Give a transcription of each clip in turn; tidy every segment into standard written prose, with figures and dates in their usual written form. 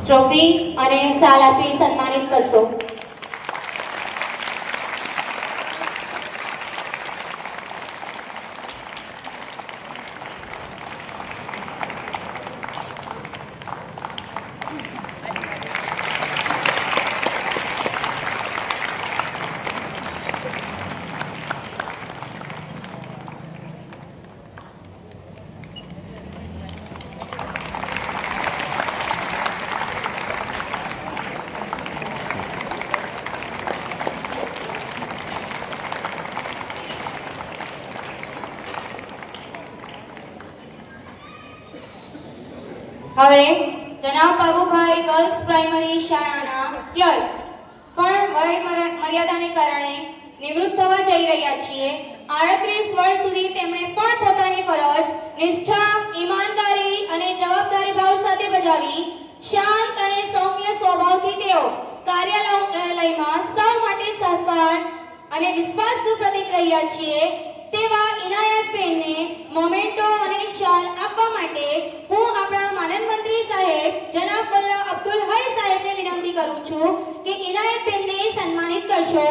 Trophy અને શાલ આપી સન્માનિત કરશો. હવે જનાબ બાબુભાઈ ગર્લ્સ પ્રાઇમરી શાળાના ક્લર્ક પણ વય મર્યાદાને કારણે નિવૃત્ત થવા જઈ રહ્યા છીએ. 38 વર્ષ સુધી તેમણે પણ પોતાની ફરજ નિષ્ઠા, ઈમાનદારી અને જવાબદારી ભાવ સાથે બજાવી શાંત અને સૌમ્ય સ્વભાવથી તેઓ કાર્યાલયમાં સૌ માટે સહકાર અને વિશ્વાસનું પ્રતીક રહ્યા છીએ. તેવા ઇનાયતબેનને મોમેન્ટો અને શાલ આપવા માટે હું આપણા માનન મંત્રી સાહેબ જનાબ વલ્લા અબ્દુલ હઈ સાહેબને વિનંતી કરું છું કે ઇનાયતબેનને સન્માનિત કરશો.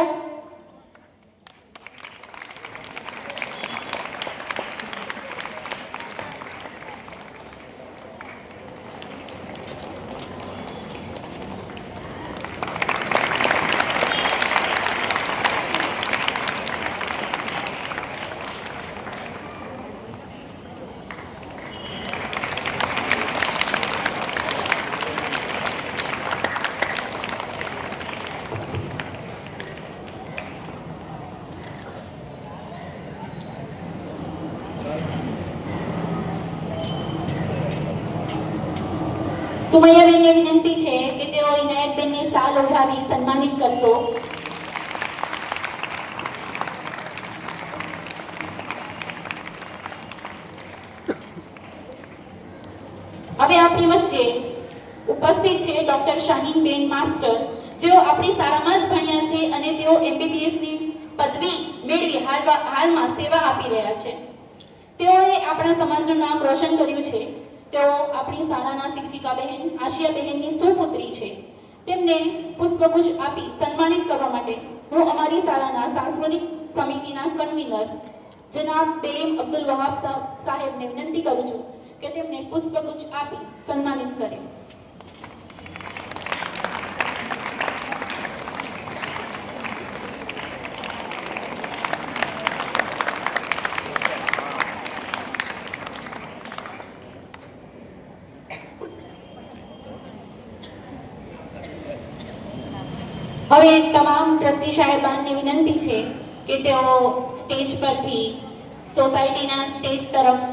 સુમૈયાબેનને વિનંતી છે કે તેઓ ઇનાયતબેનને શાલ ઓઢાવી સન્માનિત કરશો. હવે આપણી વચ્ચે ઉપસ્થિત છે ડોક્ટર શાહીનબેન માસ્ટર, જેઓ આપણી શાળામાં જ ભણ્યા છે અને તેઓ MBBSની પદવી મેળવી હાલમાં સેવા આપી રહ્યા છે. તેઓએ આપણા સમાજનું નામ રોશન કર્યું છે. તેઓ આપણી શાળાના શિક્ષિકા બહેન આશિયાબહેનની સુપુત્રી છે. તેમને પુષ્પગુચ્છ આપી સન્માનિત કરવા માટે હું અમારી શાળાના સાંસ્કૃતિક સમિતિના કન્વીનર જનાબ બેલીમ અબ્દુલ વહાબ સાહેબને વિનંતી કરું છું કે તેમને પુષ્પગુચ્છ આપી સન્માનિત કરે. હવે તમામ ટ્રસ્ટી સાહેબાનને વિનંતી છે કે તેઓ સ્ટેજ પરથી સોસાયટીના સ્ટેજ તરફ